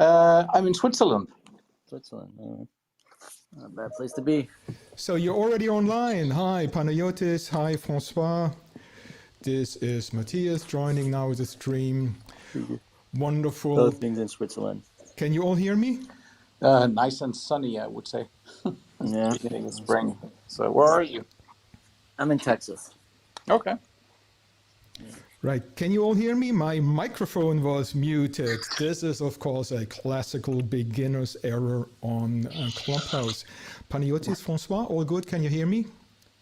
I'm in Switzerland. Switzerland, not a bad place to be. So you're already online. Hi, Panayiotis. Hi, François. This is Matthias joining now the stream. Wonderful. Both things in Switzerland. Can you all hear me? Nice and sunny, I would say. Yeah. Beginning of spring. So where are you? I'm in Texas. Okay. Right. Can you all hear me? My microphone was muted. This is, of course, a classical beginner's error on Clubhouse. Panayiotis, François, all good? Can you hear me?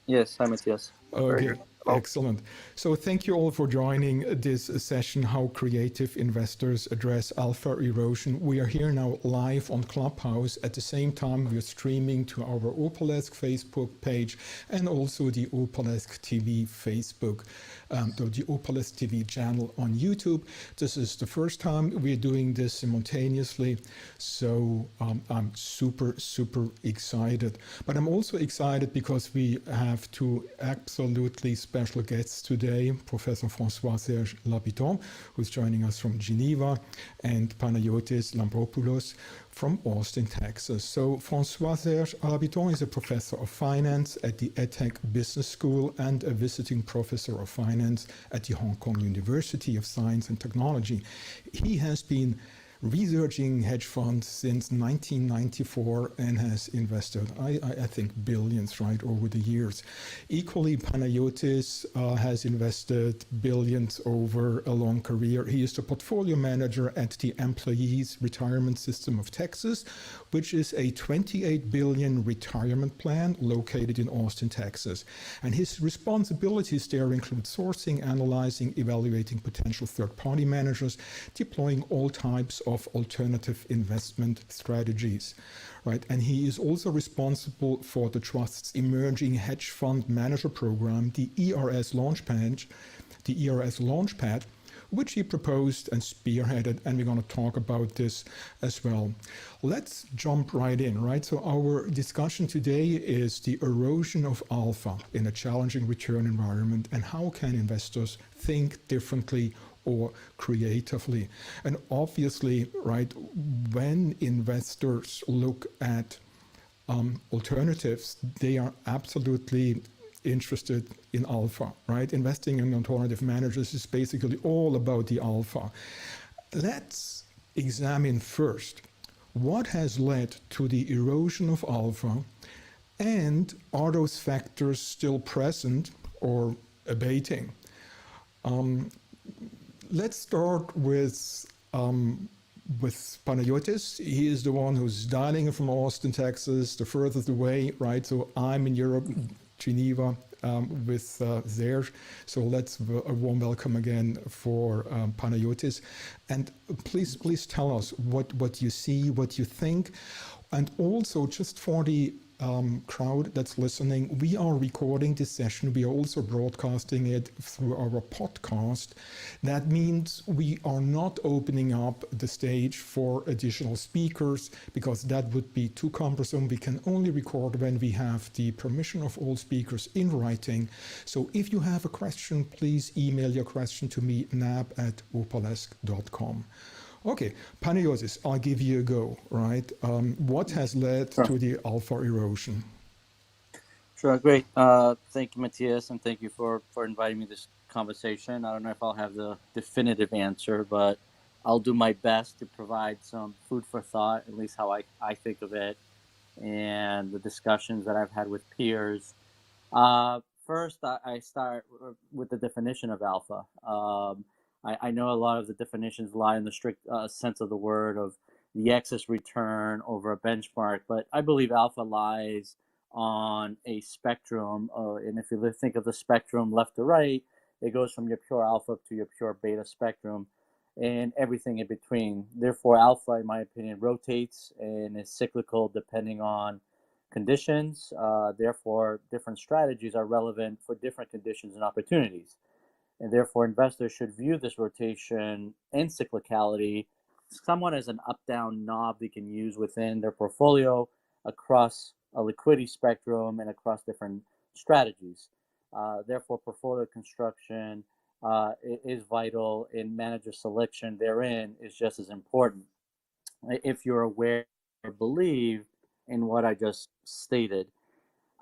Yes, hi, Matthias. Okay, excellent. So thank you all for joining this session, How Creative Investors Address Alpha Erosion. We are here now live on Clubhouse. At the same time, we're streaming to our Opalesk Facebook page and also the Opalesk TV Facebook, the Opalesk TV channel on YouTube. This is the first time we're doing this simultaneously. So I'm super excited. But I'm also excited because we have two absolutely special guests today, Professor François-Serge Lhabitant, who's joining us from Geneva, and Panayiotis Lambropoulos from Austin, Texas. So François-Serge Lhabitant is a professor of finance at the EdTech Business School and a visiting professor of finance at the Hong Kong University of Science and Technology. He has been researching hedge funds since 1994 and has invested, I think, billions right over the years. Equally, Panayiotis has invested billions over a long career. He is the portfolio manager at the Employees Retirement System of Texas, which is a $28 billion retirement plan located in Austin, Texas. And his responsibilities there include sourcing, analyzing, evaluating potential third-party managers, deploying all types of alternative investment strategies, right? And he is also responsible for the Trust's emerging hedge fund manager program, the ERS Launchpad, which he proposed and spearheaded, and we're going to talk about this as well. Let's jump right in, right? So our discussion today is the erosion of alpha in a challenging return environment, and how can investors think differently or creatively. And obviously, right, when investors look at alternatives, they are absolutely interested in alpha, right? Investing in alternative managers is basically all about the alpha. Let's examine first what has led to the erosion of alpha, and are those factors still present or abating? Let's start with Panayiotis. He is the one who's dialing in from Austin, Texas, the furthest away, right? So I'm in Europe, Geneva, with Serge. So let's a warm welcome again for Panayiotis. And please tell us what you see, what you think, and also just for the crowd that's listening, we are recording this session. We are also broadcasting it through our podcast. That means we are not opening up the stage for additional speakers because that would be too cumbersome. We can only record when we have the permission of all speakers in writing. So if you have a question, please email your question to me, nab@opalesk.com. Okay, Panayiotis, I'll give you a go, right? What has led to the alpha erosion? Sure, great. Thank you, Matthias, and thank you for inviting me to this conversation. I don't know if I'll have the definitive answer, but I'll do my best to provide some food for thought, at least how I think of it, and the discussions that I've had with peers. First, I start with the definition of alpha. I know a lot of the definitions lie in the strict sense of the word of the excess return over a benchmark, but I believe alpha lies on a spectrum. And if you think of the spectrum left to right, it goes from your pure alpha to your pure beta spectrum and everything in between. Therefore, alpha, in my opinion, rotates and is cyclical depending on conditions. Therefore, different strategies are relevant for different conditions and opportunities. And therefore, investors should view this rotation and cyclicality somewhat as an up-down knob they can use within their portfolio across a liquidity spectrum and across different strategies. Therefore, portfolio construction is vital, and manager selection therein is just as important. if you're aware or believe in what I just stated.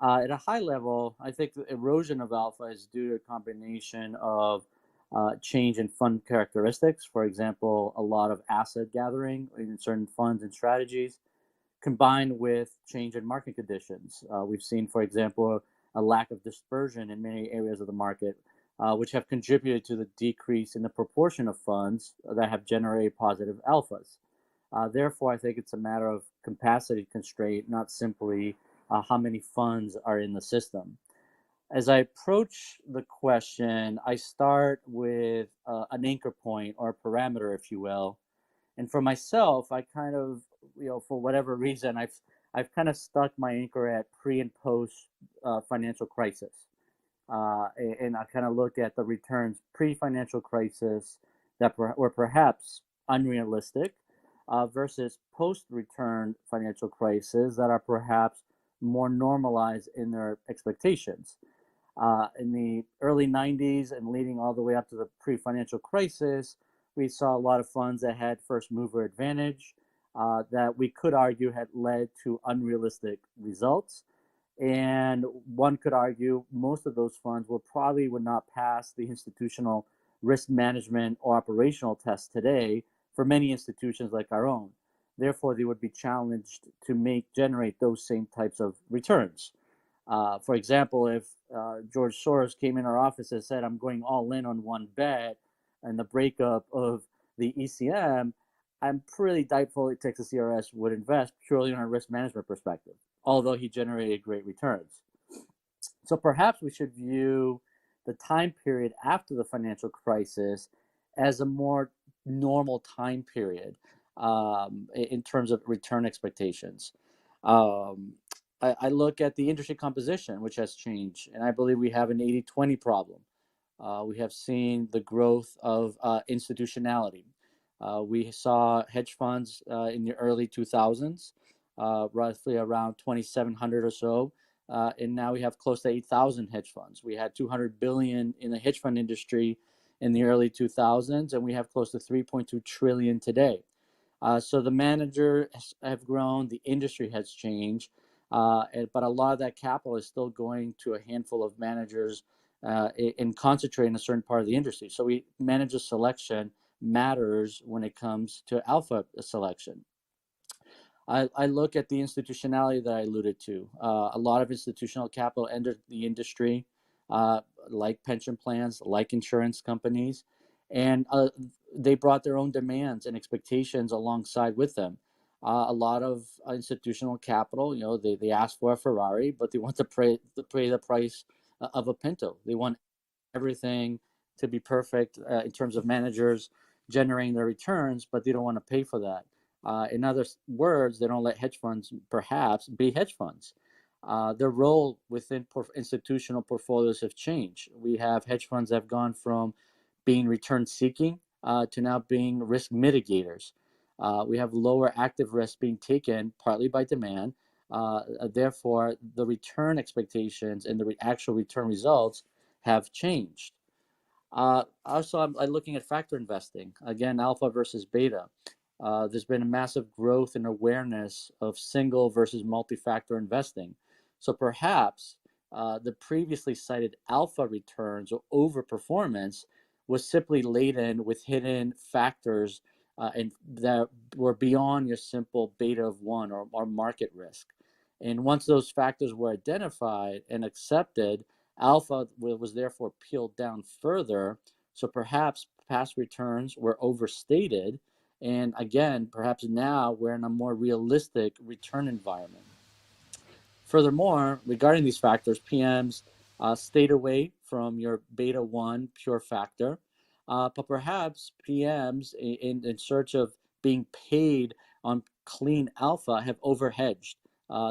At a high level, I think the erosion of alpha is due to a combination of change in fund characteristics. For example, a lot of asset gathering in certain funds and strategies, combined with change in market conditions. We've seen, for example, a lack of dispersion in many areas of the market, which have contributed to the decrease in the proportion of funds that have generated positive alphas. Therefore, I think it's a matter of capacity constraint, not simply how many funds are in the system. As I approach the question, I start with an anchor point or a parameter, if you will. And for myself, I kind of, for whatever reason, I've kind of stuck my anchor at pre and post financial crisis. And I kind of look at the returns pre-financial crisis that were perhaps unrealistic versus post-return financial crisis that are perhaps more normalized in their expectations. In the early 90s and leading all the way up to the pre-financial crisis, we saw a lot of funds that had first mover advantage that we could argue had led to unrealistic results. And one could argue most of those funds would not pass the institutional risk management or operational test today for many institutions like our own. Therefore, they would be challenged to generate those same types of returns. For example, if George Soros came in our office and said, I'm going all in on one bet and the breakup of the ECM, I'm pretty doubtful that Texas CRS would invest purely on a risk management perspective, although he generated great returns. So perhaps we should view the time period after the financial crisis as a more normal time period in terms of return expectations. I look at the industry composition, which has changed, and I believe we have an 80-20 problem. We have seen the growth of institutionality. We saw hedge funds in the early 2000s, roughly around 2,700 or so, and now we have close to 8,000 hedge funds. We had 200 billion in the hedge fund industry in the early 2000s, and we have close to 3.2 trillion today. So the managers have grown, the industry has changed, but a lot of that capital is still going to a handful of managers and concentrate in a certain part of the industry. So manager selection matters when it comes to alpha selection. I look at the institutionality that I alluded to. A lot of institutional capital entered the industry, like pension plans, like insurance companies, and they brought their own demands and expectations alongside with them. A lot of institutional capital, they ask for a Ferrari, but they want to pay the price of a Pinto. They want everything to be perfect in terms of managers generating their returns, but they don't want to pay for that. In other words, they don't let hedge funds perhaps be hedge funds. Their role within institutional portfolios have changed. We have hedge funds that have gone from being return seeking to now being risk mitigators. We have lower active risk being taken partly by demand. Therefore, the return expectations and the actual return results have changed. Also, I'm looking at factor investing. Again, alpha versus beta. There's been a massive growth in awareness of single versus multi-factor investing. So perhaps the previously cited alpha returns or overperformance was simply laden with hidden factors and that were beyond your simple beta of one or market risk. And once those factors were identified and accepted, alpha was therefore peeled down further. So perhaps past returns were overstated. And again, perhaps now we're in a more realistic return environment. Furthermore, regarding these factors, PMs stayed away from your beta 1 pure factor, but perhaps PMs in search of being paid on clean alpha have overhedged,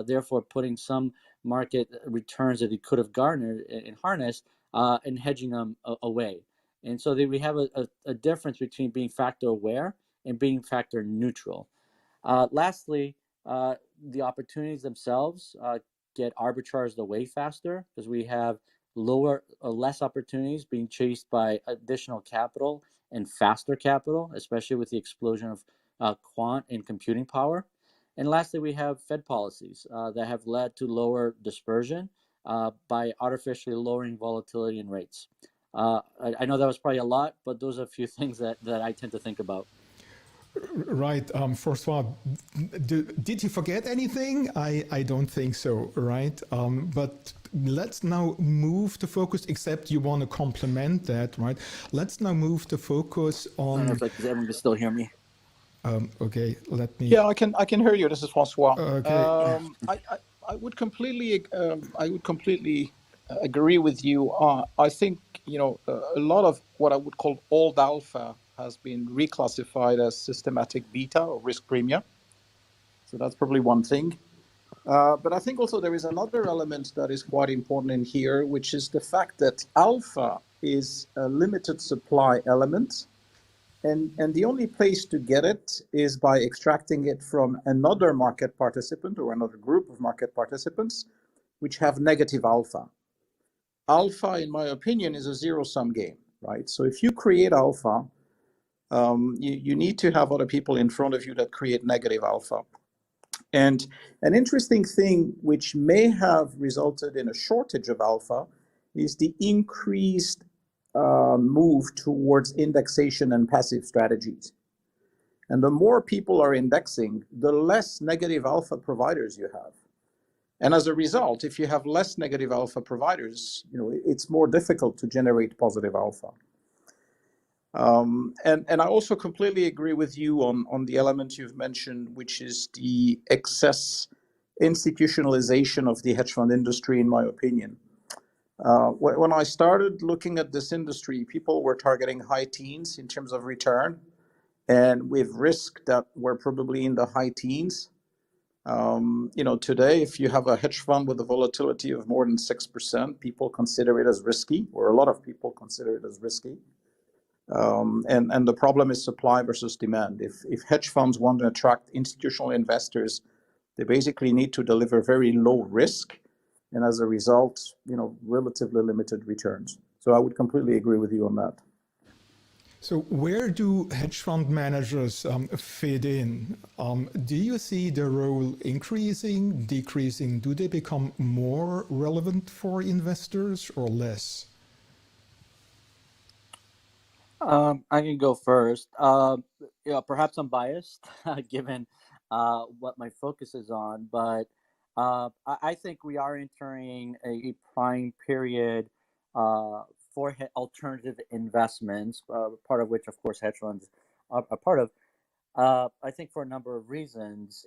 therefore putting some market returns that they could have garnered and harnessed and hedging them away. And so we have a difference between being factor aware and being factor neutral. Lastly, the opportunities themselves get arbitraged away faster because we have less opportunities being chased by additional capital and faster capital, especially with the explosion of quant and computing power. And lastly, we have Fed policies that have led to lower dispersion by artificially lowering volatility and rates. I know that was probably a lot, but those are a few things that I tend to think about. Right, Francois, did you forget anything? I don't think so, right? But let's now move the focus, except you want to complement that, right? Let's now move the focus I don't know on... if everyone can still hear me. Okay, let me... Yeah, I can hear you. This is François. Okay. I would completely agree with you. I think a lot of what I would call old alpha has been reclassified as systematic beta or risk premia. So that's probably one thing. But I think also there is another element that is quite important in here, which is the fact that alpha is a limited supply element. And the only place to get it is by extracting it from another market participant or another group of market participants which have negative alpha. Alpha, in my opinion, is a zero-sum game, right? So if you create alpha, you need to have other people in front of you that create negative alpha. And an interesting thing which may have resulted in a shortage of alpha is the increased move towards indexation and passive strategies. And the more people are indexing, the less negative alpha providers you have. And as a result, if you have less negative alpha providers, it's more difficult to generate positive alpha. And I also completely agree with you on the element you've mentioned, which is the excess institutionalization of the hedge fund industry, in my opinion. When I started looking at this industry, people were targeting high teens in terms of return, and with risk that were probably in the high teens. Today, if you have a hedge fund with a volatility of more than 6%, people consider it as risky, or a lot of people consider it as risky. And the problem is supply versus demand. If hedge funds want to attract institutional investors, they basically need to deliver very low risk, and as a result, relatively limited returns. So I would completely agree with you on that. So where do hedge fund managers fit in? Do you see their role increasing, decreasing? Do they become more relevant for investors or less? I can go first. Perhaps I'm biased given what my focus is on, but I think we are entering a prime period for alternative investments, part of which, of course, hedge funds are part of. I think for a number of reasons.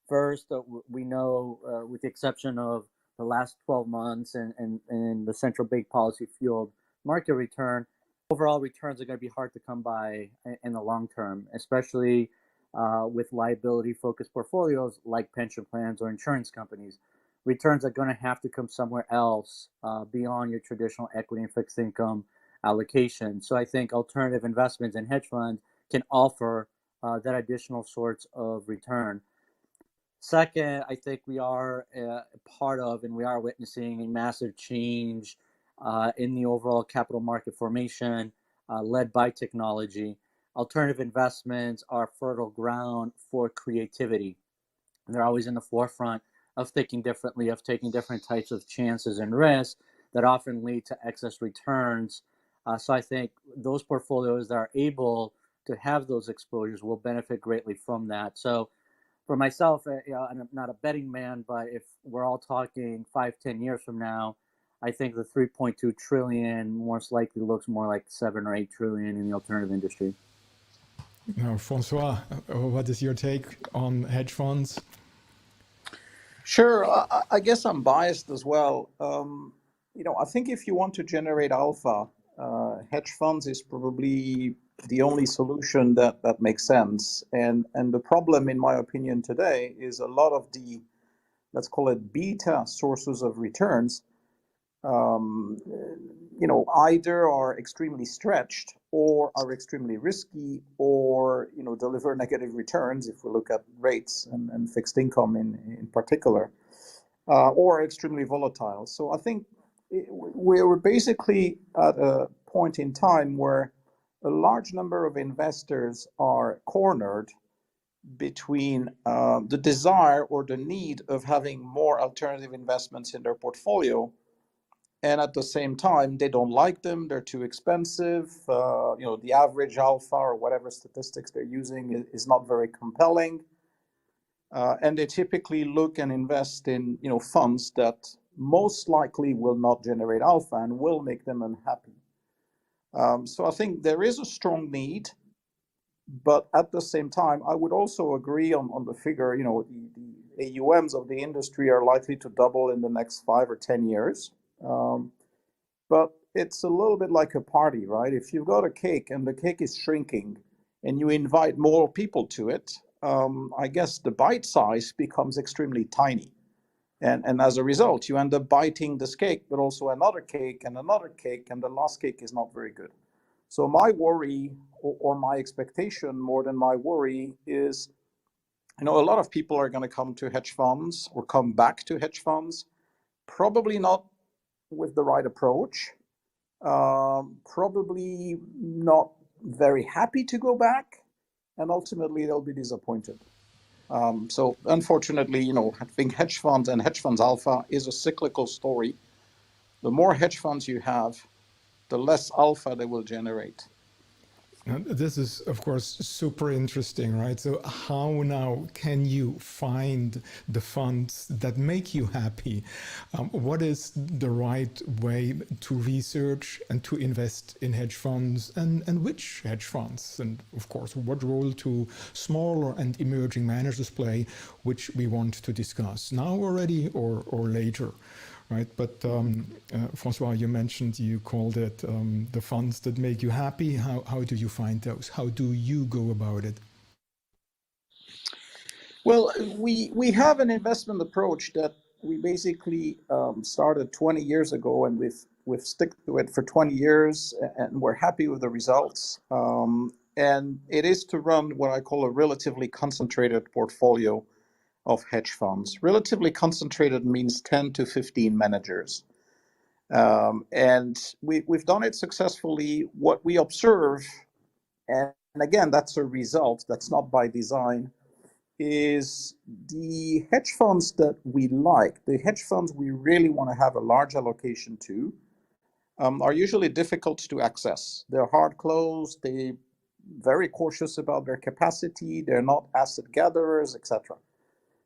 First, we know, with the exception of the last 12 months and the central bank policy fueled market return, overall returns are going to be hard to come by in the long term, especially with liability focused portfolios like pension plans or insurance companies. Returns are going to have to come somewhere else beyond your traditional equity and fixed income allocation. So I think alternative investments and hedge funds can offer that additional sorts of return. Second, I think we are part of and we are witnessing a massive change in the overall capital market formation led by technology. Alternative investments are fertile ground for creativity. And they're always in the forefront of thinking differently, of taking different types of chances and risks that often lead to excess returns. So I think those portfolios that are able to have those exposures will benefit greatly from that. So for myself, I'm not a betting man, but if we're all talking 5-10 years from now, I think the 3.2 trillion most likely looks more like 7 or 8 trillion in the alternative industry. Now, Francois, what is your take on hedge funds? Sure, I guess I'm biased as well. I think if you want to generate alpha, hedge funds is probably the only solution that makes sense. And the problem, in my opinion, today is a lot of the, let's call it beta sources of returns, either are extremely stretched or are extremely risky or, deliver negative returns if we look at rates and fixed income in particular, or extremely volatile. So I think we're basically at a point in time where a large number of investors are cornered between the desire or the need of having more alternative investments in their portfolio, and at the same time they don't like them, they're too expensive, the average alpha or whatever statistics they're using is not very compelling, and they typically look and invest in funds that most likely will not generate alpha and will make them unhappy. So I think there is a strong need, but at the same time, I would also agree on the figure. The AUMs of the industry are likely to double in the next 5 or 10 years. But it's a little bit like a party, right? If you've got a cake and the cake is shrinking and you invite more people to it, I guess the bite size becomes extremely tiny. And as a result, you end up biting this cake, but also another cake, and the last cake is not very good. So my worry or my expectation more than my worry is, a lot of people are going to come to hedge funds or come back to hedge funds, probably not with the right approach, probably not very happy to go back, and ultimately they'll be disappointed. So unfortunately, I think hedge funds and hedge funds alpha is a cyclical story. The more hedge funds you have, the less alpha they will generate. This is, of course, super interesting, right? So how now can you find the funds that make you happy? What is the right way to research and to invest in hedge funds, and which hedge funds? And of course, what role do smaller and emerging managers play, which we want to discuss now already or later? Right, but Francois, you mentioned you called it the funds that make you happy. How do you find those? How do you go about it? Well, we have an investment approach that we basically started 20 years ago, and we've stuck to it for 20 years, and we're happy with the results. And it is to run what I call a relatively concentrated portfolio of hedge funds. Relatively concentrated means 10 to 15 managers. And we've done it successfully. What we observe, and again, that's a result, that's not by design, is the hedge funds that we like, the hedge funds we really want to have a large allocation to, are usually difficult to access. They're hard closed, they're very cautious about their capacity, they're not asset gatherers, etc.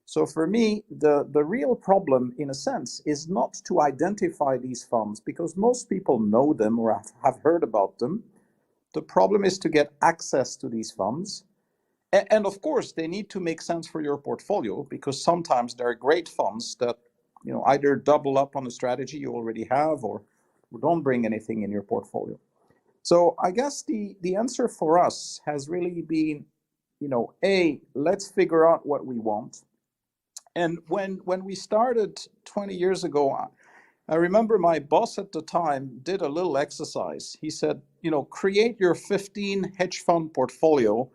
So for me, the real problem, in a sense, is not to identify these funds, because most people know them or have heard about them. The problem is to get access to these funds. And of course, they need to make sense for your portfolio, because sometimes there are great funds that either double up on a strategy you already have or don't bring anything in your portfolio. So I guess the answer for us has really been, let's figure out what we want. And when we started 20 years ago, I remember my boss at the time did a little exercise. He said, create your 15 hedge fund portfolio,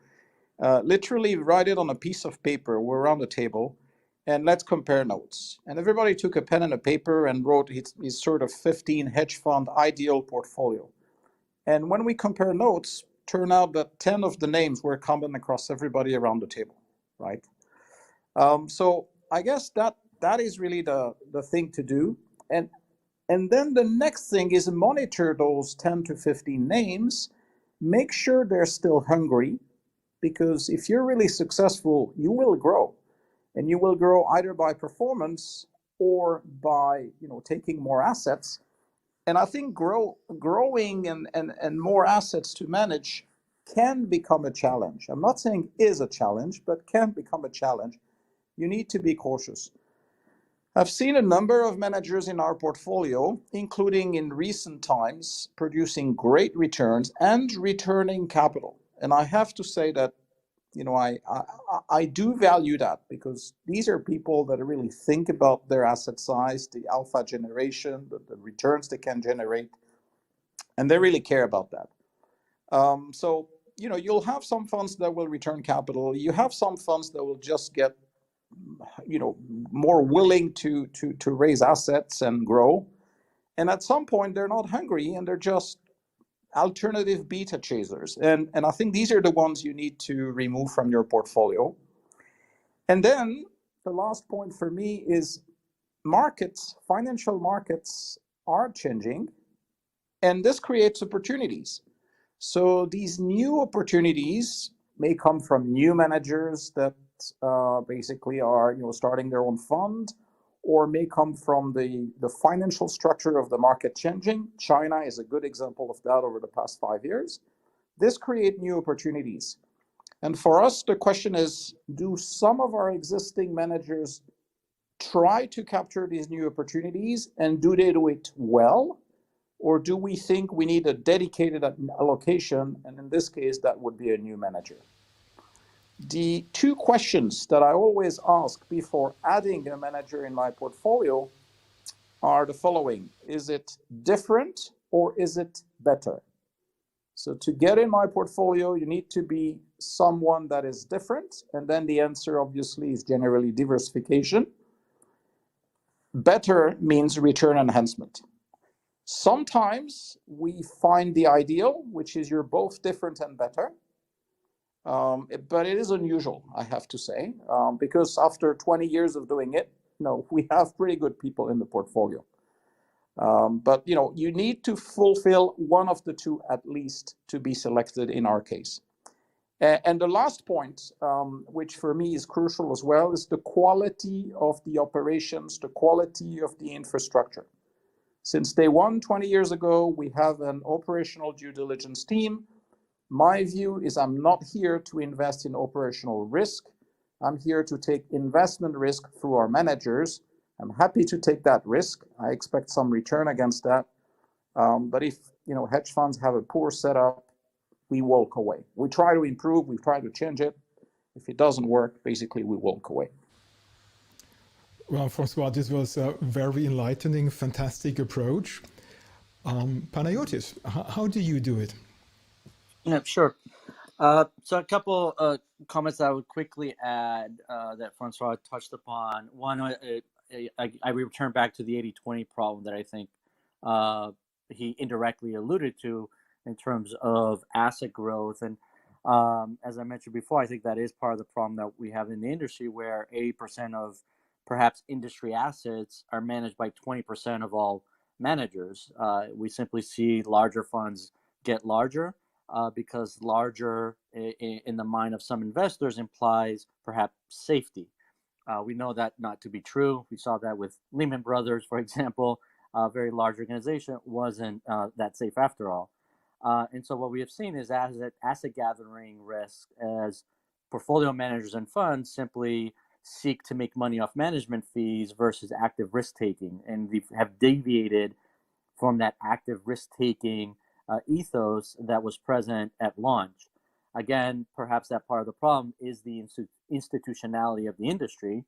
literally write it on a piece of paper. We're around the table, and let's compare notes. And everybody took a pen and a paper and wrote his sort of 15 hedge fund ideal portfolio. And when we compare notes, turned out that 10 of the names were common across everybody around the table, right? So I guess that is really the thing to do. And then the next thing is monitor those 10 to 15 names, make sure they're still hungry, because if you're really successful, you will grow. And you will grow either by performance or by taking more assets. And I think growing and more assets to manage can become a challenge. I'm not saying is a challenge, but can become a challenge. You need to be cautious. I've seen a number of managers in our portfolio, including in recent times, producing great returns and returning capital. And I have to say that, I do value that, because these are people that really think about their asset size, the alpha generation, the returns they can generate, and they really care about that. So, you'll have some funds that will return capital. You have some funds that will just get more willing to raise assets and grow. And at some point, they're not hungry, and they're just alternative beta chasers. And I think these are the ones you need to remove from your portfolio. And then the last point for me is markets, financial markets are changing, and this creates opportunities. So these new opportunities may come from new managers that basically are starting their own fund, or may come from the financial structure of the market changing. China is a good example of that over the past 5 years. This creates new opportunities. And for us, the question is, do some of our existing managers try to capture these new opportunities, and do they do it well? Or do we think we need a dedicated allocation? And in this case, that would be a new manager. The two questions that I always ask before adding a manager in my portfolio are the following. Is it different or is it better? So to get in my portfolio, you need to be someone that is different. And then the answer obviously is generally diversification. Better means return enhancement. Sometimes we find the ideal, which is you're both different and better. But it is unusual, I have to say, because after 20 years of doing it, we have pretty good people in the portfolio. But you need to fulfill one of the two at least to be selected in our case. And the last point, which for me is crucial as well, is the quality of the operations, the quality of the infrastructure. Since day one, 20 years ago, we have an operational due diligence team. My view is I'm not here to invest in operational risk. I'm here to take investment risk through our managers. I'm happy to take that risk. I expect some return against that. But if hedge funds have a poor setup, we walk away. We try to improve, we try to change it. If it doesn't work, basically we walk away. Well, François, this was a very enlightening, fantastic approach. Panayiotis, how do you do it? Yeah, sure. So a couple comments I would quickly add that Francois touched upon. One, I return back to the 80-20 problem that I think he indirectly alluded to in terms of asset growth. And as I mentioned before, I think that is part of the problem that we have in the industry, where 80% of perhaps industry assets are managed by 20% of all managers. We simply see larger funds get larger because larger in the mind of some investors implies perhaps safety. We know that not to be true. We saw that with Lehman Brothers, for example. A very large organization wasn't that safe after all. And so what we have seen is asset gathering risk as portfolio managers and funds simply seek to make money off management fees versus active risk taking, and they have deviated from that active risk taking ethos that was present at launch. Again, perhaps that part of the problem is the institutionality of the industry.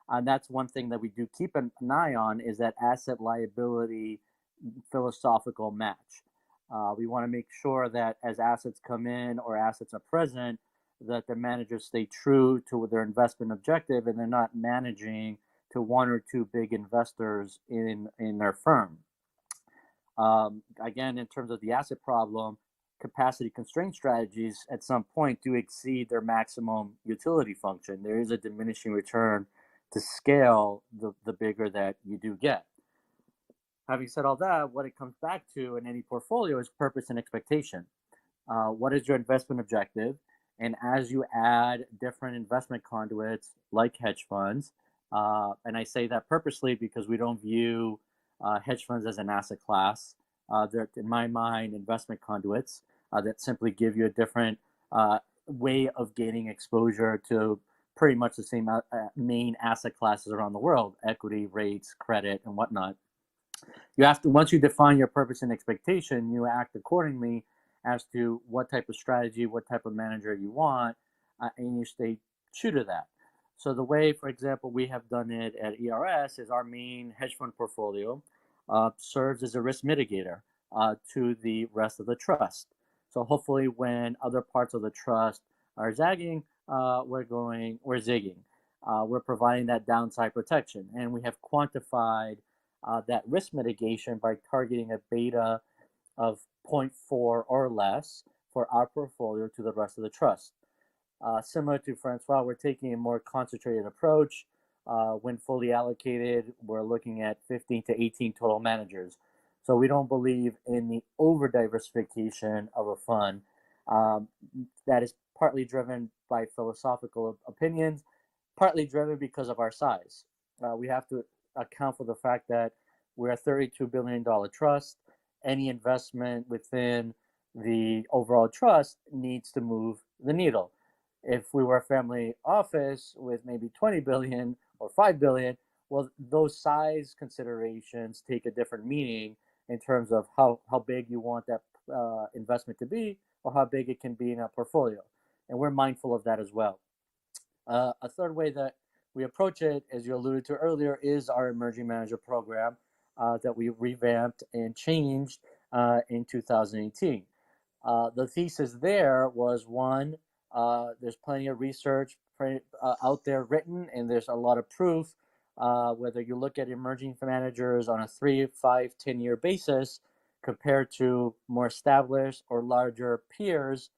And that's one thing that we do keep an eye on, is that asset liability philosophical match. We want to make sure that as assets come in or assets are present, that the managers stay true to their investment objective and they're not managing to one or two big investors in their firm. Again, in terms of the asset problem, capacity constraint strategies at some point do exceed their maximum utility function. There is a diminishing return to scale the bigger that you do get. Having said all that, what it comes back to in any portfolio is purpose and expectation. What is your investment objective? And as you add different investment conduits like hedge funds, and I say that purposely because we don't view hedge funds as an asset class. They're, in my mind, investment conduits that simply give you a different way of gaining exposure to pretty much the same main asset classes around the world: equity, rates, credit, and whatnot. You have to, once you define your purpose and expectation, you act accordingly as to what type of strategy, what type of manager you want, and you stay true to that. So the way, for example, we have done it at ERS is our main hedge fund portfolio serves as a risk mitigator to the rest of the trust. So hopefully when other parts of the trust are zagging, we're zigging. We're providing that downside protection. And we have quantified that risk mitigation by targeting a beta of 0.4 or less for our portfolio to the rest of the trust. Similar to Francois, we're taking a more concentrated approach. When fully allocated, we're looking at 15 to 18 total managers. So we don't believe in the over diversification of a fund. That is partly driven by philosophical opinions, partly driven because of our size. We have to account for the fact that we're a $32 billion trust. Any investment within the overall trust needs to move the needle. If we were a family office with maybe 20 billion or 5 billion, well, those size considerations take a different meaning in terms of how big you want that investment to be or how big it can be in a portfolio. And we're mindful of that as well. A third way that we approach it, as you alluded to earlier, is our emerging manager program that we revamped and changed in 2018. The thesis there was one, there's plenty of research out there written, and there's a lot of proof. Whether you look at emerging managers on a 3, 5, 10-year basis compared to more established or larger peers,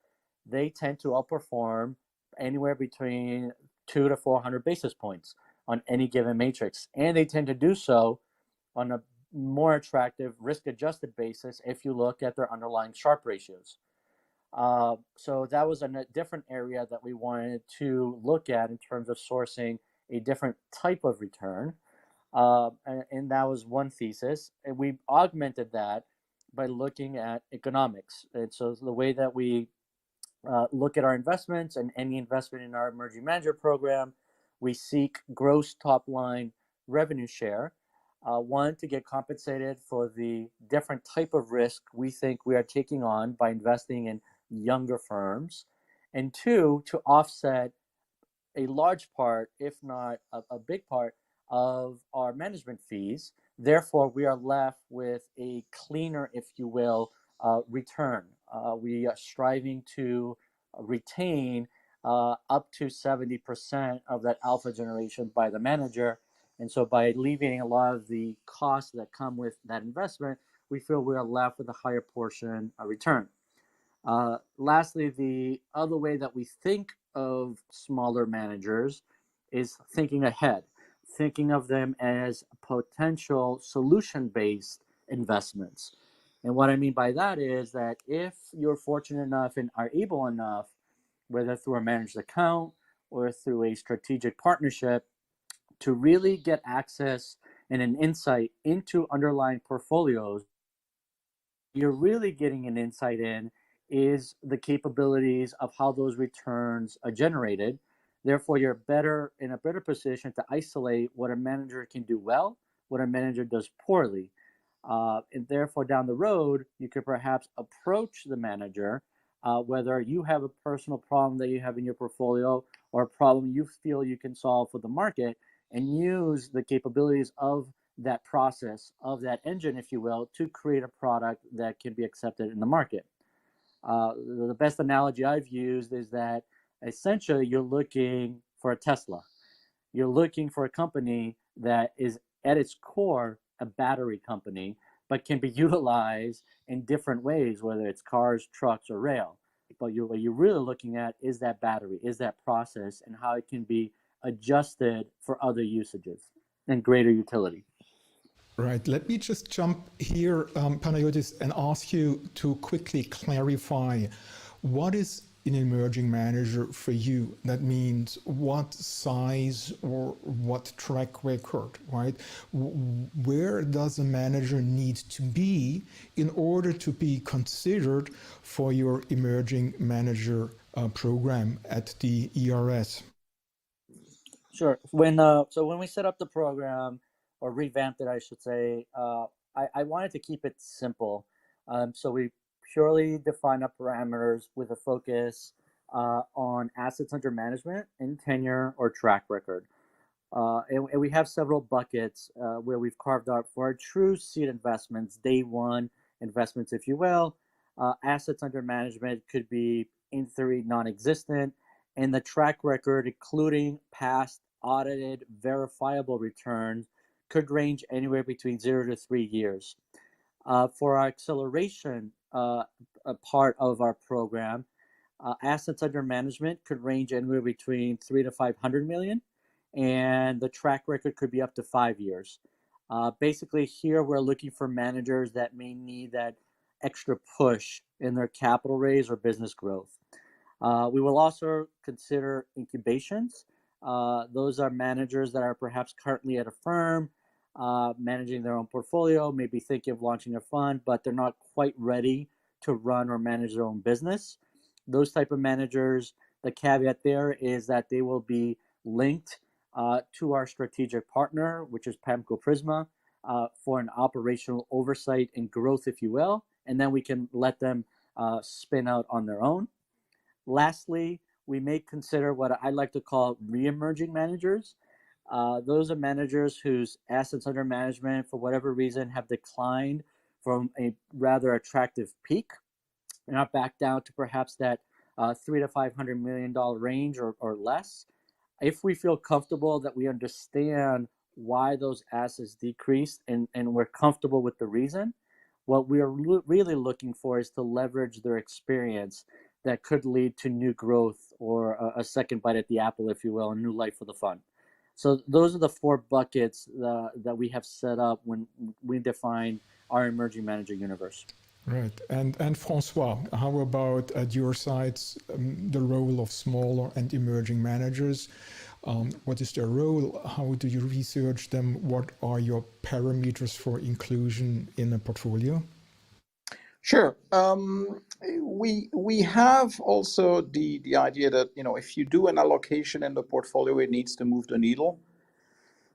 they tend to outperform anywhere between 200 to 400 basis points on any given matrix. And they tend to do so on a more attractive risk-adjusted basis if you look at their underlying Sharpe ratios. So that was a different area that we wanted to look at in terms of sourcing a different type of return. And that was one thesis. And we augmented that by looking at economics. And so the way that we look at our investments and any investment in our emerging manager program, we seek gross top line revenue share. One, to get compensated for the different type of risk we think we are taking on by investing in younger firms. And two, to offset a large part, if not a big part, of our management fees. Therefore, we are left with a cleaner, if you will, return. We are striving to retain up to 70% of that alpha generation by the manager. And so by alleviating a lot of the costs that come with that investment, we feel we are left with a higher portion of return. Lastly, the other way that we think of smaller managers is thinking ahead, thinking of them as potential solution-based investments. And what I mean by that is that if you're fortunate enough and are able enough, whether through a managed account or through a strategic partnership, to really get access and an insight into underlying portfolios, you're really getting an insight in is the capabilities of how those returns are generated. Therefore, you're in a better position to isolate what a manager can do well, what a manager does poorly. And therefore, down the road, you could perhaps approach the manager, whether you have a personal problem that you have in your portfolio or a problem you feel you can solve for the market, and use the capabilities of that process, of that engine, if you will, to create a product that can be accepted in the market. The best analogy I've used is that essentially you're looking for a Tesla. You're looking for a company that is at its core a battery company, but can be utilized in different ways, whether it's cars, trucks, or rail. But what you're really looking at is that battery, is that process, and how it can be adjusted for other usages and greater utility. Right. Let me just jump here, Panayiotis, and ask you to quickly clarify what is an emerging manager for you. That means what size or what track record, right? Where does a manager need to be in order to be considered for your emerging manager program at the ERS? Sure. So when we set up the program, or revamped it, I should say, I wanted to keep it simple. So we purely define our parameters with a focus on assets under management and tenure or track record. And we have several buckets where we've carved out for our true seed investments, day one investments, if you will. Assets under management could be, in theory, non-existent, and the track record, including past audited, verifiable returns, could range anywhere between 0 to 3 years. For our acceleration part of our program, assets under management could range anywhere between 3 to 500 million, and the track record could be up to 5 years. Basically, here we're looking for managers that may need that extra push in their capital raise or business growth. We will also consider incubations. Those are managers that are perhaps currently at a firm, managing their own portfolio, maybe thinking of launching a fund, but they're not quite ready to run or manage their own business. Those type of managers, the caveat there is that they will be linked to our strategic partner, which is PAMCO Prisma, for an operational oversight and growth, if you will, and then we can let them spin out on their own. Lastly, we may consider what I like to call re-emerging managers. Those are managers whose assets under management, for whatever reason, have declined from a rather attractive peak, and are back down to perhaps that $300 to $500 million range or less. If we feel comfortable that we understand why those assets decreased and we're comfortable with the reason, what we are really looking for is to leverage their experience that could lead to new growth or a second bite at the apple, if you will, a new life for the fund. So those are the 4 buckets that we have set up when we define our emerging manager universe. Right. And Francois, how about at your sides, the role of smaller and emerging managers? What is their role? How do you research them? What are your parameters for inclusion in a portfolio? Sure. We have also the idea that, if you do an allocation in the portfolio, it needs to move the needle.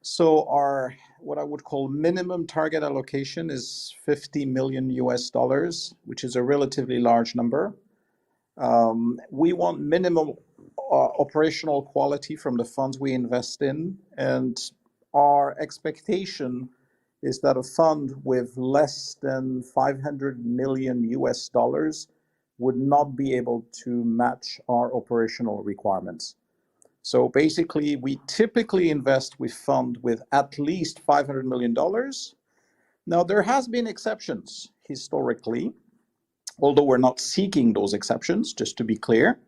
So our, what I would call minimum target allocation is 50 million US dollars, which is a relatively large number. We want minimum operational quality from the funds we invest in, and our expectation is that a fund with less than 500 million US dollars would not be able to match our operational requirements. So basically, we typically invest with fund with at least $500 million. Now, there has been exceptions historically, although we're not seeking those exceptions, just to be clear.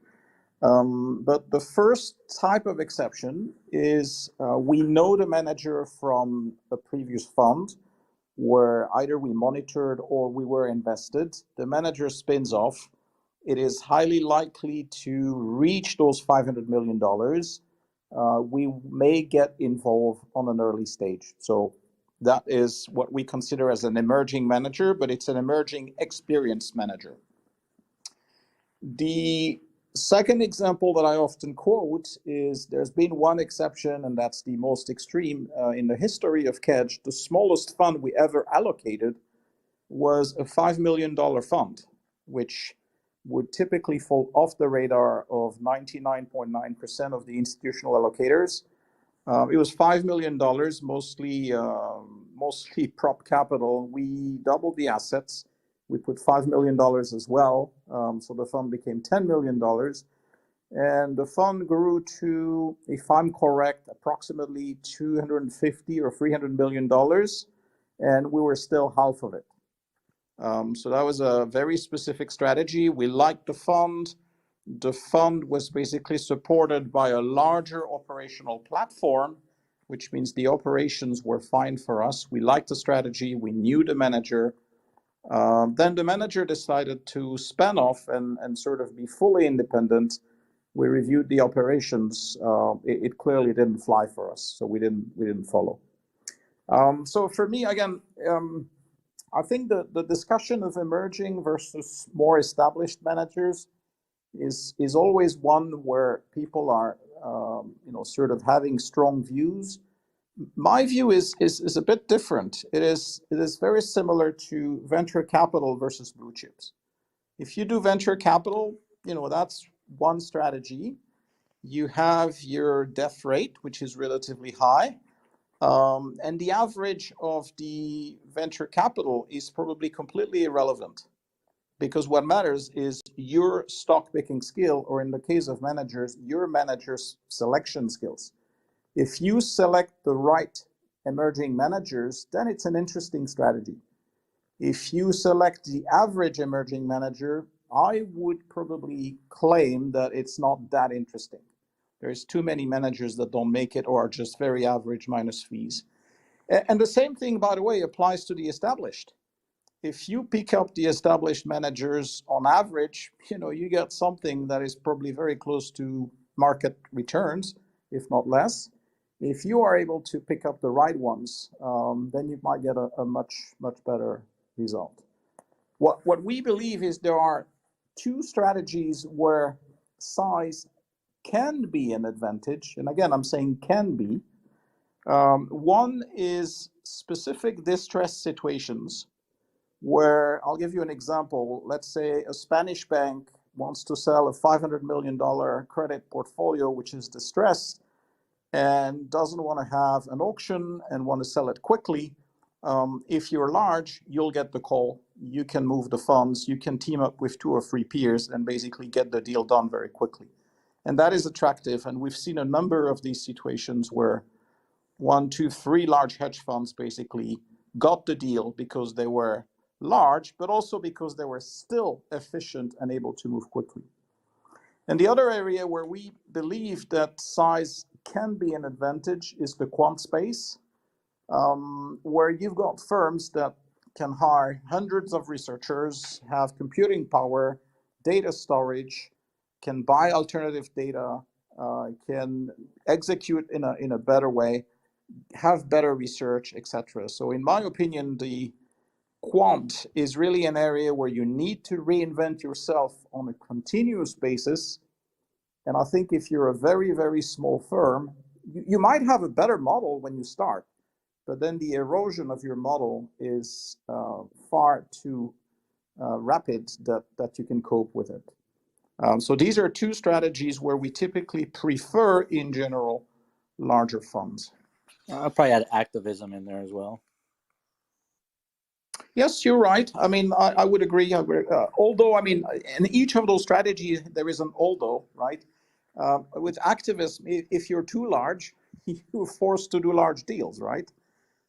But the first type of exception is we know the manager from a previous fund where either we monitored or we were invested. The manager spins off. It is highly likely to reach those $500 million. We may get involved on an early stage. So that is what we consider as an emerging manager, but it's an emerging experienced manager. The second example that I often quote is there's been one exception, and that's the most extreme in the history of Hedge. The smallest fund we ever allocated was a $5 million fund, which would typically fall off the radar of 99.9% of the institutional allocators. It was $5 million, mostly prop capital. We doubled the assets. We put $5 million as well. So the fund became $10 million. And the fund grew to, if I'm correct, approximately $250 or $300 million. And we were still half of it. So that was a very specific strategy. We liked the fund. The fund was basically supported by a larger operational platform, which means the operations were fine for us. We liked the strategy. We knew the manager. Then the manager decided to spin off and sort of be fully independent. We reviewed the operations. It clearly didn't fly for us, so we didn't follow. So for me, again, I think the discussion of emerging versus more established managers is always one where people are sort of having strong views. My view is a bit different. It is very similar to venture capital versus blue chips. If you do venture capital, that's one strategy. You have your death rate, which is relatively high. And the average of the venture capital is probably completely irrelevant, because what matters is your stock picking skill, or in the case of managers, your manager's selection skills. If you select the right emerging managers, then it's an interesting strategy. If you select the average emerging manager, I would probably claim that it's not that interesting. There's too many managers that don't make it or are just very average minus fees. And the same thing, by the way, applies to the established. If you pick up the established managers on average, you get something that is probably very close to market returns, if not less. If you are able to pick up the right ones, then you might get a much, much better result. What we believe is there are two strategies where size can be an advantage. And again, I'm saying can be. One is specific distress situations where, I'll give you an example. Let's say a Spanish bank wants to sell a $500 million credit portfolio, which is distressed, and doesn't want to have an auction and want to sell it quickly. If you're large, you'll get the call. You can move the funds. You can team up with 2 or 3 peers and basically get the deal done very quickly. And that is attractive. And we've seen a number of these situations where 1, 2, 3 large hedge funds basically got the deal because they were large, but also because they were still efficient and able to move quickly. And the other area where we believe that size can be an advantage is the quant space, where you've got firms that can hire hundreds of researchers, have computing power, data storage, can buy alternative data, can execute in a better way, have better research, etc. So in my opinion, the quant is really an area where you need to reinvent yourself on a continuous basis. And I think if you're a very, very small firm, you might have a better model when you start, but then the erosion of your model is far too rapid that you can cope with it. So these are two strategies where we typically prefer, in general, larger funds. I'll probably add activism in there as well. Yes, you're right. I mean, I would agree. Although, I mean, in each of those strategies, there is an although, right? With activism, if you're too large, you're forced to do large deals, right?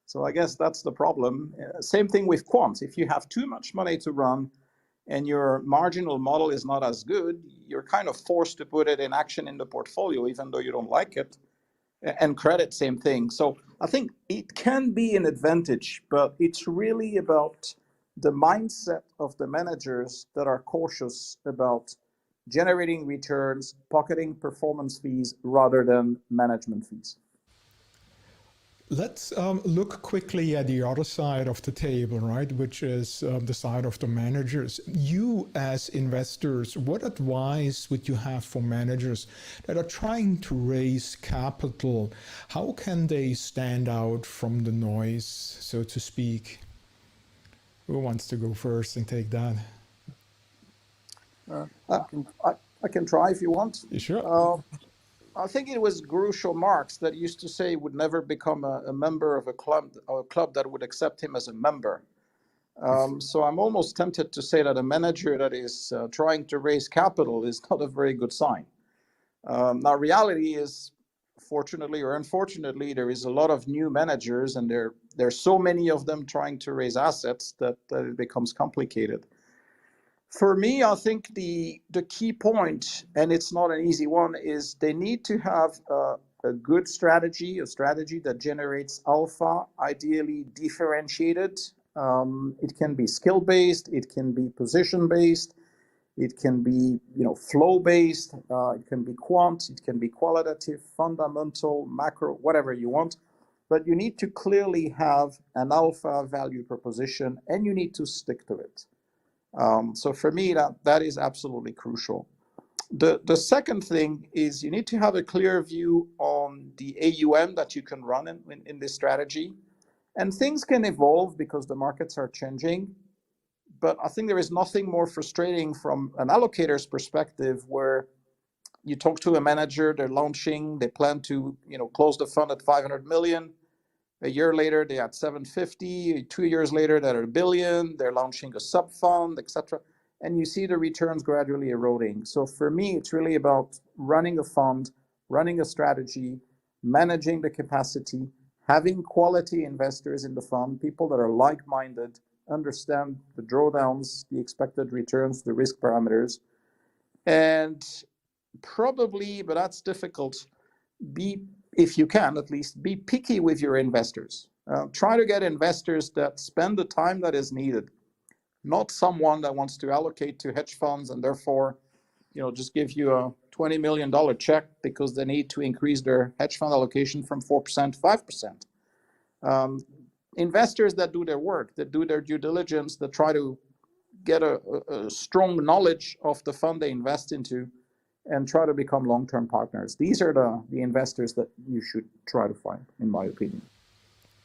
So I guess that's the problem. Same thing with quants. If you have too much money to run and your marginal model is not as good, you're kind of forced to put it in action in the portfolio, even though you don't like it. And credit, same thing. So I think it can be an advantage, but it's really about the mindset of the managers that are cautious about generating returns, pocketing performance fees rather than management fees. Let's look quickly at the other side of the table, right, which is the side of the managers. You as investors, what advice would you have for managers that are trying to raise capital? How can they stand out from the noise, so to speak? Who wants to go first and take that? I can try if you want. Sure. I think it was Groucho Marx that used to say he would never become a member of a club that would accept him as a member. So I'm almost tempted to say that a manager that is trying to raise capital is not a very good sign. Now, reality is, fortunately or unfortunately, there is a lot of new managers, and there's so many of them trying to raise assets that it becomes complicated. For me, I think the key point, and it's not an easy one, is they need to have a good strategy, a strategy that generates alpha, ideally differentiated. It can be skill-based, it can be position-based, it can be flow-based, it can be quant, it can be qualitative, fundamental, macro, whatever you want. But you need to clearly have an alpha value proposition, and you need to stick to it. So for me, that is absolutely crucial. The second thing is you need to have a clear view on the AUM that you can run in this strategy. And things can evolve because the markets are changing. But I think there is nothing more frustrating from an allocator's perspective where you talk to a manager, they're launching, they plan to close the fund at 500 million. A year later, they're at 750. 2 years later, they're at $1 billion. They're launching a sub fund, etc. And you see the returns gradually eroding. So for me, it's really about running a fund, running a strategy, managing the capacity, having quality investors in the fund, people that are like-minded, understand the drawdowns, the expected returns, the risk parameters, and probably, but that's difficult, if you can at least, be picky with your investors. Try to get investors that spend the time that is needed, not someone that wants to allocate to hedge funds and therefore, just give you a $20 million check because they need to increase their hedge fund allocation from 4% to 5%. Investors that do their work, that do their due diligence, that try to get a strong knowledge of the fund they invest into and try to become long-term partners. These are the investors that you should try to find, in my opinion.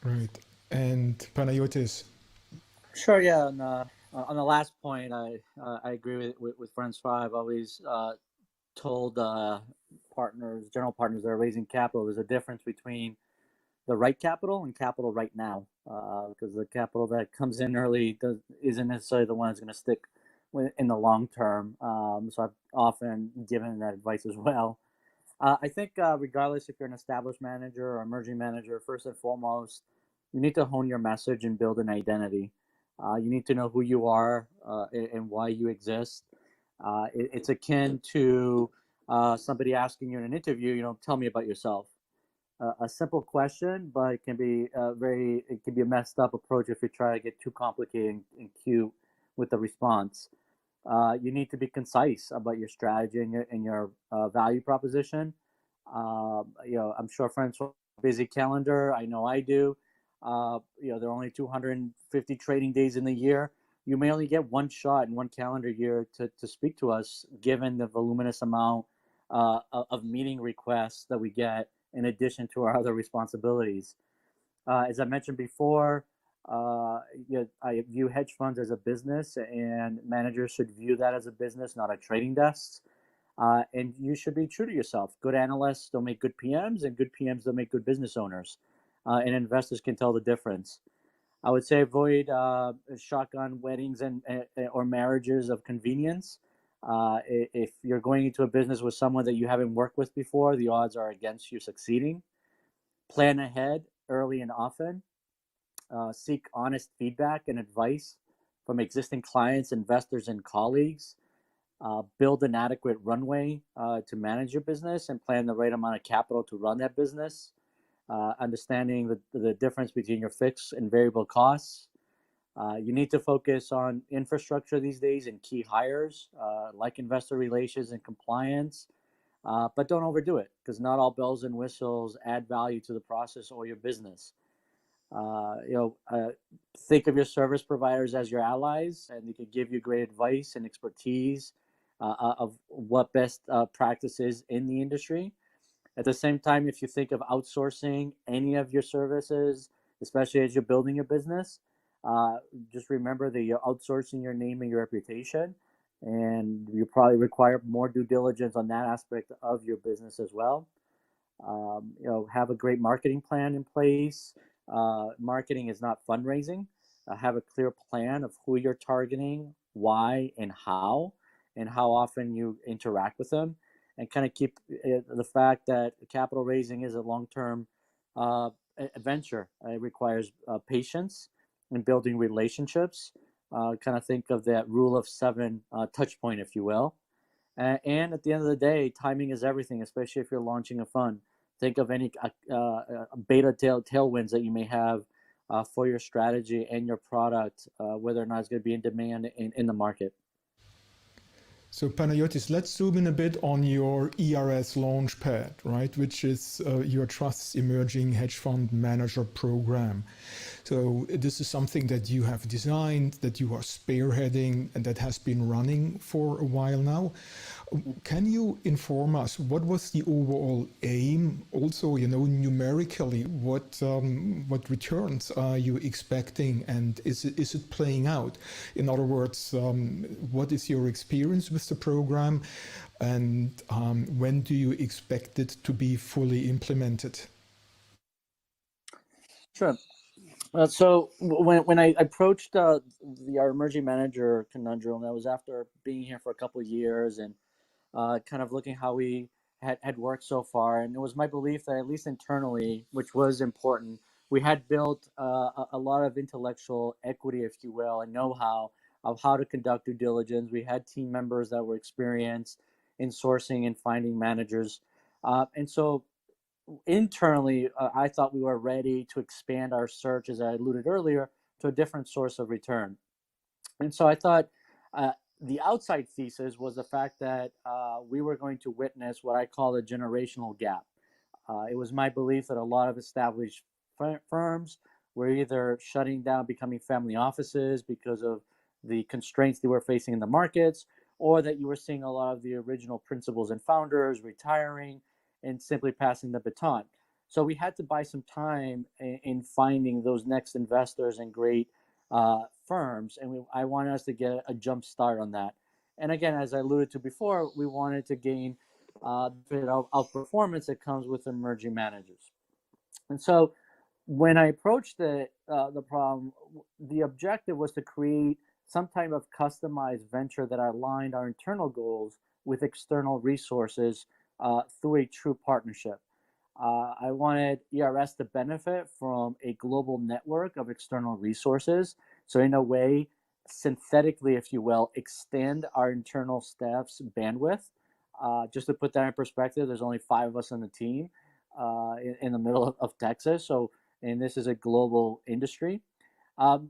Right. And Panayiotis? Sure, yeah. And, on the last point, I agree with Francois. I've always told general partners that are raising capital, there's a difference between the right capital and capital right now, because the capital that comes in early isn't necessarily the one that's going to stick in the long term. So I've often given that advice as well. I think regardless if you're an established manager or emerging manager, first and foremost, you need to hone your message and build an identity. You need to know who you are and why you exist. It's akin to somebody asking you in an interview, tell me about yourself. A simple question, but it can be a messed up approach if you try to get too complicated and cute with the response. You need to be concise about your strategy and your value proposition. I'm sure Francois busy calendar. I know I do. There are only 250 trading days in the year. You may only get one shot in one calendar year to speak to us, given the voluminous amount of meeting requests that we get in addition to our other responsibilities. As I mentioned before, I view hedge funds as a business, and managers should view that as a business, not a trading desk. And you should be true to yourself. Good analysts don't make good PMs, and good PMs don't make good business owners. And investors can tell the difference. I would say avoid shotgun weddings or marriages of convenience. If you're going into a business with someone that you haven't worked with before, the odds are against you succeeding. Plan ahead early and often. Seek honest feedback and advice from existing clients, investors, and colleagues. Build an adequate runway to manage your business and plan the right amount of capital to run that business. Understanding the difference between your fixed and variable costs. You need to focus on infrastructure these days and key hires like investor relations and compliance, but don't overdo it, because not all bells and whistles add value to the process or your business. Think of your service providers as your allies, and they could give you great advice and expertise of what best practices in the industry. At the same time, if you think of outsourcing any of your services, especially as you're building a business, just remember that you're outsourcing your name and your reputation, and you probably require more due diligence on that aspect of your business as well. Have a great marketing plan in place. Marketing is not fundraising. Have a clear plan of who you're targeting, why, and how often you interact with them. And kind of keep the fact that capital raising is a long-term venture. It requires patience and building relationships. Kind of think of that rule of 7 touch point, if you will. And at the end of the day, timing is everything, especially if you're launching a fund. Think of any beta tailwinds that you may have for your strategy and your product, whether or not it's going to be in demand in the market. So Panayiotis, let's zoom in a bit on your ERS Launchpad, right, which is your Trust's Emerging Hedge Fund Manager Program. So this is something that you have designed, that you are spearheading, and that has been running for a while now. Can you inform us what was the overall aim? Also, numerically, what returns are you expecting, and is it playing out? In other words, what is your experience with the program, and when do you expect it to be fully implemented? Sure. So when I approached our emerging manager conundrum, that was after being here for a couple of years and kind of looking how we had worked so far. And it was my belief that at least internally, which was important, we had built a lot of intellectual equity, if you will, and know-how of how to conduct due diligence. We had team members that were experienced in sourcing and finding managers. And so internally, I thought we were ready to expand our search, as I alluded earlier, to a different source of return. And so I thought the outside thesis was the fact that we were going to witness what I call a generational gap. It was my belief that a lot of established firms were either shutting down, becoming family offices because of the constraints they were facing in the markets, or that you were seeing a lot of the original principals and founders retiring and simply passing the baton. So we had to buy some time in finding those next investors and great firms, and I wanted us to get a jump start on that. And again, as I alluded to before, we wanted to gain of performance that comes with emerging managers. And so when I approached the problem, the objective was to create some type of customized venture that aligned our internal goals with external resources through a true partnership. I wanted ERS to benefit from a global network of external resources. So in a way, synthetically, if you will, extend our internal staff's bandwidth. Just to put that in perspective, there's only 5 of us on the team in the middle of Texas. So, and this is a global industry.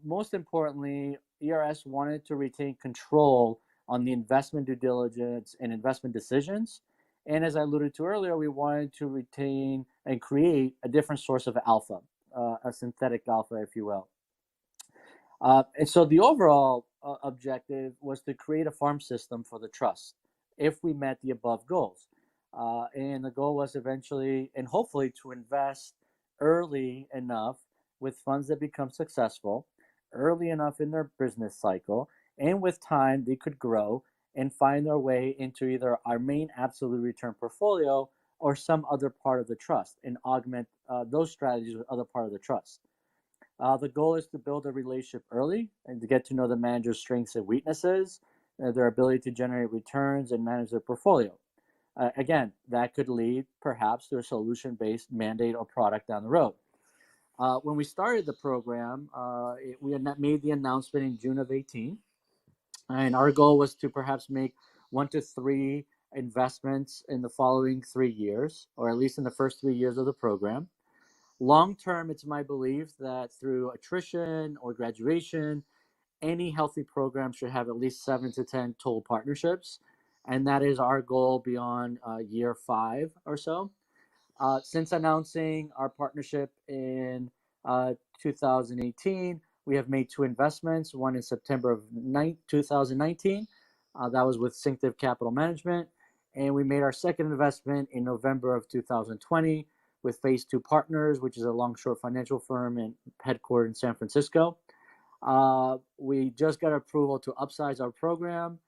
Most importantly, ERS wanted to retain control on the investment due diligence and investment decisions. And as I alluded to earlier, we wanted to retain and create a different source of alpha, a synthetic alpha, if you will. And so the overall objective was to create a farm system for the trust if we met the above goals. And the goal was eventually and hopefully to invest early enough with funds that become successful, early enough in their business cycle, and with time they could grow and find their way into either our main absolute return portfolio or some other part of the trust and augment those strategies with other part of the trust. The goal is to build a relationship early and to get to know the manager's strengths and weaknesses, their ability to generate returns and manage their portfolio. Again, that could lead perhaps to a solution-based mandate or product down the road. When we started the program, we had made the announcement in June of 18, and our goal was to perhaps make 1 to 3 investments in the following 3 years, or at least in the first 3 years of the program. Long term, it's my belief that through attrition or graduation, any healthy program should have at least 7 to 10 total partnerships. And that is our goal beyond year 5 or so. Since announcing our partnership in 2018, we have made 2 investments, one in September of 2019. That was with Synctive Capital Management. And we made our second investment in November of 2020 with Phase 2 Partners, which is a long-short financial firm and headquartered in San Francisco. We just got approval to upsize our program,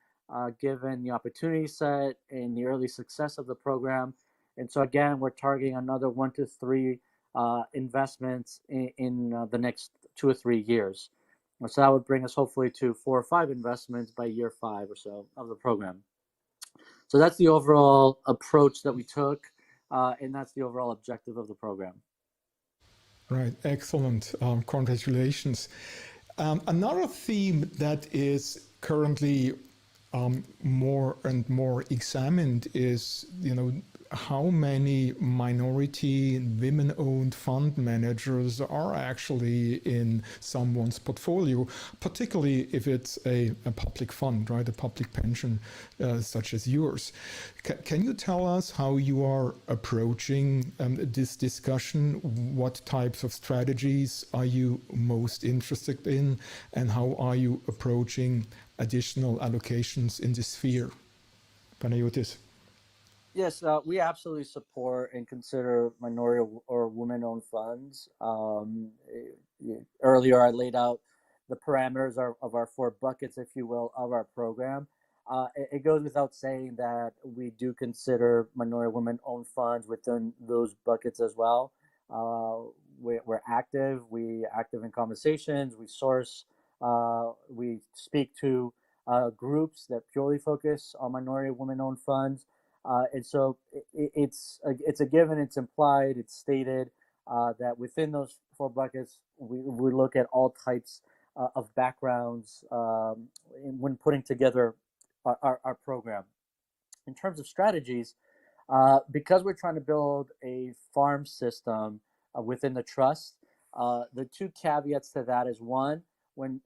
given the opportunity set and the early success of the program. And so again, we're targeting another 1 to 3 investments in the next 2 or 3 years. So that would bring us hopefully to 4 or 5 investments by year 5 or so of the program. So that's the overall approach that we took, and that's the overall objective of the program. Right, excellent. Congratulations. Another theme that is currently more and more examined is, how many minority and women-owned fund managers are actually in someone's portfolio, particularly if it's a public fund, right, a public pension such as yours. Can you tell us how you are approaching this discussion? What types of strategies are you most interested in, and how are you approaching additional allocations in this sphere? Panayiotis. Yes, we absolutely support and consider minority or women-owned funds. Earlier, I laid out the parameters of our 4 buckets, if you will, of our program. It goes without saying that we do consider minority women-owned funds within those buckets as well. We're active. We're active in conversations. We source. We speak to groups that purely focus on minority women-owned funds. And so it's a given, it's implied, it's stated that within those 4 buckets, we look at all types of backgrounds when putting together our program. In terms of strategies, because we're trying to build a farm system within the trust, the two caveats to that is one,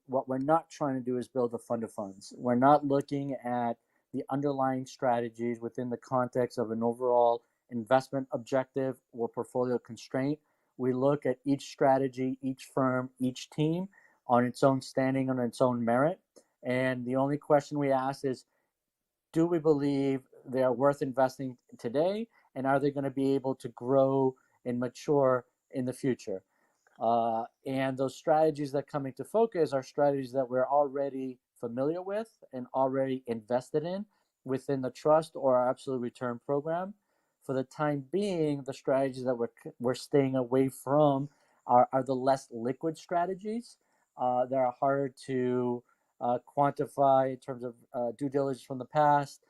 what we're not trying to do is build a fund of funds. We're not looking at the underlying strategies within the context of an overall investment objective or portfolio constraint. We look at each strategy, each firm, each team on its own standing, on its own merit. And the only question we ask is, do we believe they are worth investing today, and are they going to be able to grow and mature in the future? And those strategies that come into focus are strategies that we're already familiar with and already invested in within the trust or our absolute return program. For the time being, the strategies that we're staying away from are the less liquid strategies that are harder to quantify in terms of due diligence from the past,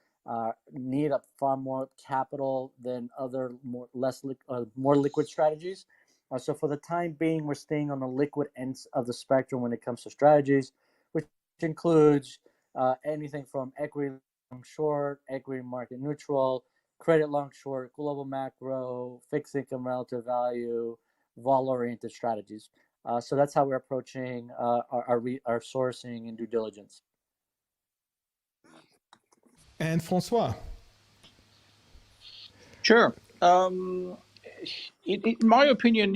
need a far more capital than other more liquid strategies. So for the time being, we're staying on the liquid ends of the spectrum when it comes to strategies, which includes anything from equity long short, equity market neutral, credit long short, global macro, fixed income relative value, vol-oriented strategies. So that's how we're approaching our sourcing and due diligence. And Francois. Sure. In my opinion,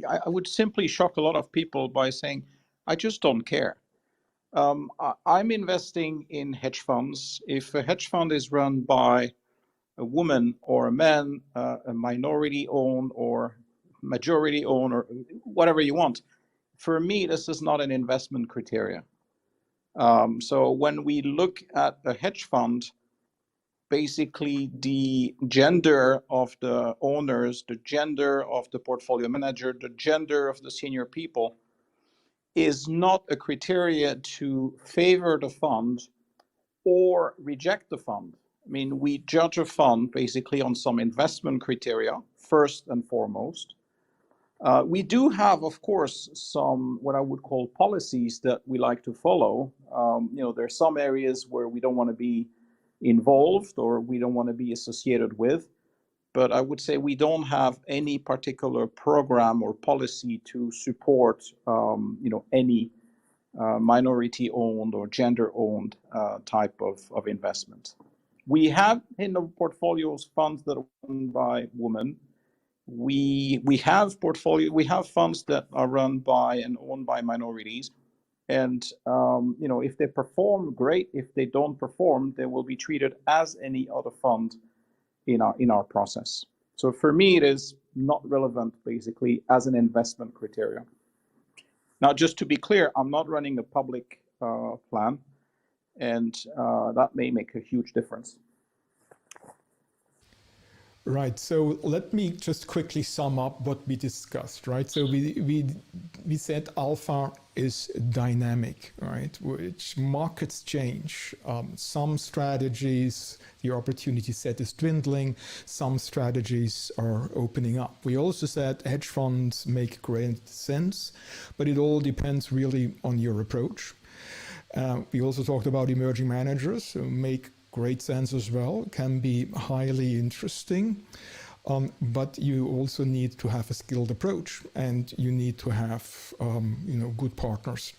I would simply shock a lot of people by saying, I just don't care. I'm investing in hedge funds. If a hedge fund is run by a woman or a man, a minority owned or majority owned or whatever you want, for me, this is not an investment criteria. So when we look at a hedge fund, basically the gender of the owners, the gender of the portfolio manager, the gender of the senior people is not a criteria to favor the fund or reject the fund. I mean, we judge a fund basically on some investment criteria, first and foremost. We do have, of course, some what I would call policies that we like to follow. There are some areas where we don't want to be involved or we don't want to be associated with. But I would say we don't have any particular program or policy to support, any minority-owned or gender-owned type of investment. We have in the portfolios funds that are run by women. We have funds that are run by and owned by minorities. And if they perform, great. If they don't perform, they will be treated as any other fund in our process. So for me, it is not relevant basically as an investment criteria. Now, just to be clear, I'm not running a public plan, and that may make a huge difference. Right. So let me just quickly sum up what we discussed, right? So we said alpha is dynamic, right? Which markets change. Some strategies, the opportunity set is dwindling. Some strategies are opening up. We also said hedge funds make great sense, but it all depends really on your approach. We also talked about emerging managers who make great sense as well, can be highly interesting, but you also need to have a skilled approach and you need to have good partners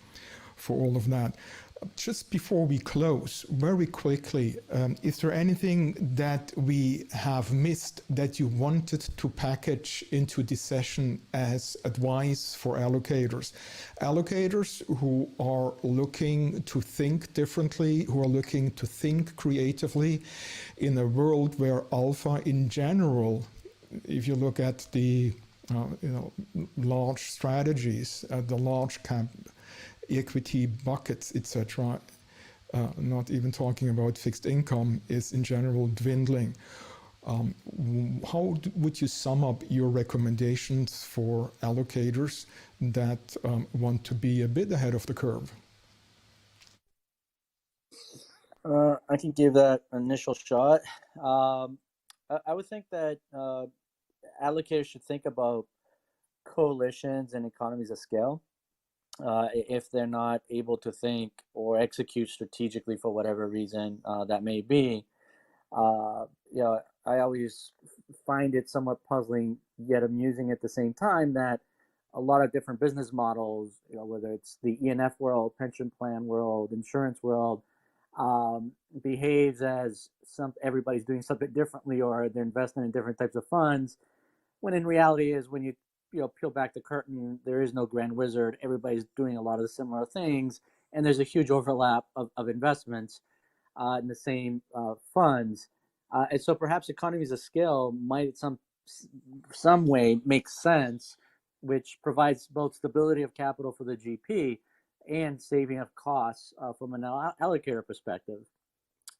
for all of that. Just before we close, very quickly, is there anything that we have missed that you wanted to package into this session as advice for allocators? Allocators who are looking to think differently, who are looking to think creatively in a world where alpha in general, if you look at the large strategies, the large cap equity buckets, etc., not even talking about fixed income, is in general dwindling. How would you sum up your recommendations for allocators that want to be a bit ahead of the curve? I can give that initial shot. I would think that allocators should think about coalitions and economies of scale, if they're not able to think or execute strategically for whatever reason that may be. You know, I always find it somewhat puzzling yet amusing at the same time that a lot of different business models, you know, whether it's the E&F world, pension plan world, insurance world, behaves as everybody's doing something differently, or they're investing in different types of funds, when in reality is when you peel back the curtain, there is no grand wizard. Everybody's doing a lot of similar things, and there's a huge overlap of investments in the same funds. And so perhaps economies of scale might some way make sense, which provides both stability of capital for the GP and saving of costs from an allocator perspective.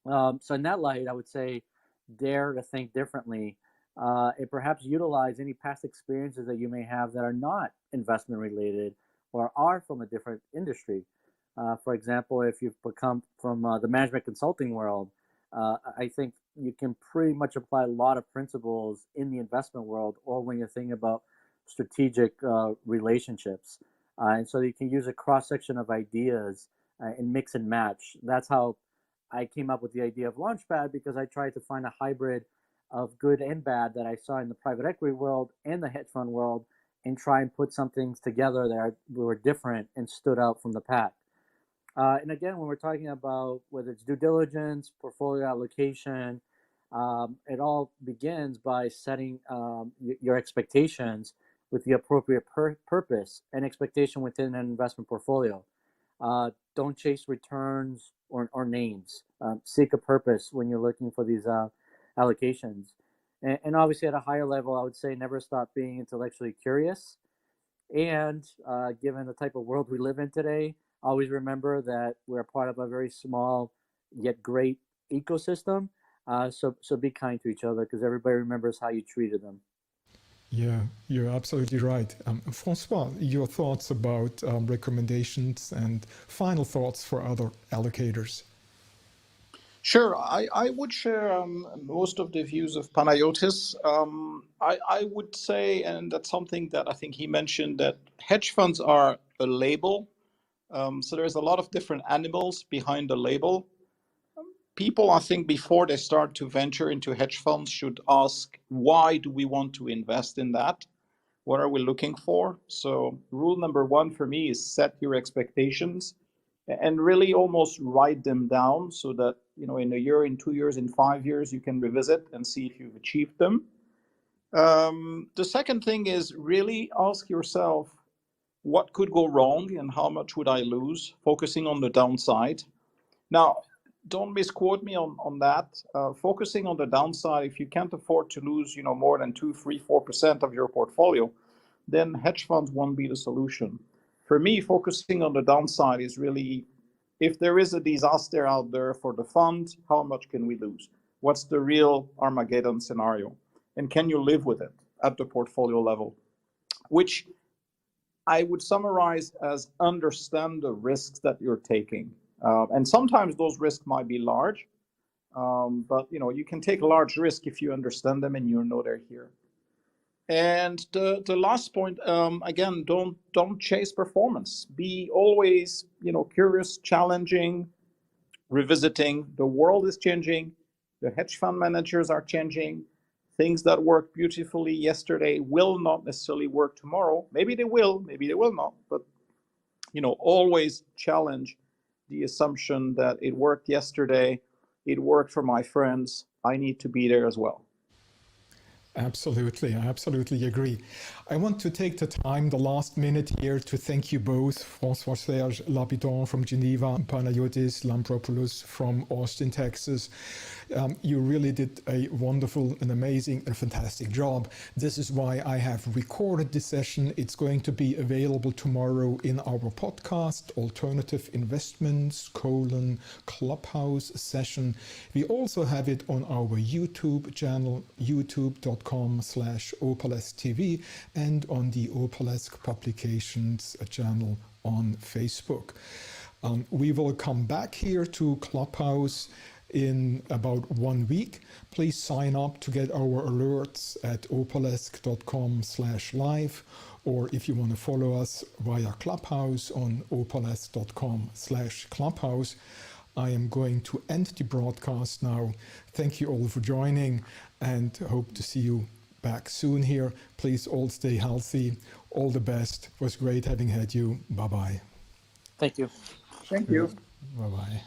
So in that light, I would say dare to think differently and perhaps utilize any past experiences that you may have that are not investment related or are from a different industry. For example, if you've become from the management consulting world, I think you can pretty much apply a lot of principles in the investment world, or when you're thinking about strategic relationships. And so you can use a cross section of ideas and mix and match. That's how I came up with the idea of Launchpad, because I tried to find a hybrid of good and bad that I saw in the private equity world and the hedge fund world, and try and put some things together that were different and stood out from the pack. And again, when we're talking about whether it's due diligence, portfolio allocation, it all begins by setting your expectations with the appropriate purpose and expectation within an investment portfolio. Don't chase returns or names. Seek a purpose when you're looking for these allocations. And obviously, at a higher level, I would say never stop being intellectually curious. And given the type of world we live in today, always remember that we're part of a very small yet great ecosystem. So be kind to each other, because everybody remembers how you treated them. Yeah, you're absolutely right. Francois, your thoughts about recommendations and final thoughts for other allocators? Sure, I would share most of the views of Panayiotis. I would say, and that's something that I think he mentioned, that hedge funds are a label. So there's a lot of different animals behind the label. People, I think, before they start to venture into hedge funds, should ask, why do we want to invest in that? What are we looking for? So rule number one for me is set your expectations and really almost write them down, so that, in a year, in 2 years, in 5 years, you can revisit and see if you've achieved them. The second thing is really ask yourself, what could go wrong and how much would I lose, focusing on the downside. Now, don't misquote me on that. Focusing on the downside, if you can't afford to lose, more than 2, 3, 4% of your portfolio, then hedge funds won't be the solution. For me, focusing on the downside is really, if there is a disaster out there for the fund, how much can we lose? What's the real Armageddon scenario? And can you live with it at the portfolio level? Which I would summarize as understand the risks that you're taking. And sometimes those risks might be large, but you can take a large risk if you understand them and you know they're here. And the last point, again, don't chase performance. Be always curious, challenging, revisiting. The world is changing. The hedge fund managers are changing. Things that worked beautifully yesterday will not necessarily work tomorrow. Maybe they will, maybe they will not. But always challenge the assumption that it worked yesterday, it worked for my friends, I need to be there as well. Absolutely, I absolutely agree. I want to take the time, the last minute here, to thank you both, François-Serge Lhabitant from Geneva, and Panayiotis Lambropoulos from Austin, Texas. You really did a wonderful and amazing and fantastic job. This is why I have recorded this session. It's going to be available tomorrow in our podcast, Alternative Investments, Clubhouse session. We also have it on our YouTube channel, youtube.com/OpalesTV, and on the Opalesk Publications channel on Facebook. We will come back here to Clubhouse in about 1 week. Please sign up to get our alerts at opalesk.com/live, or if you want to follow us via Clubhouse on opalest.com/clubhouse. I am going to end the broadcast now. Thank you all for joining and hope to see you back soon here. Please all stay healthy. All the best. It was great having had you. Bye-bye. Thank you. Thank you. Bye-bye.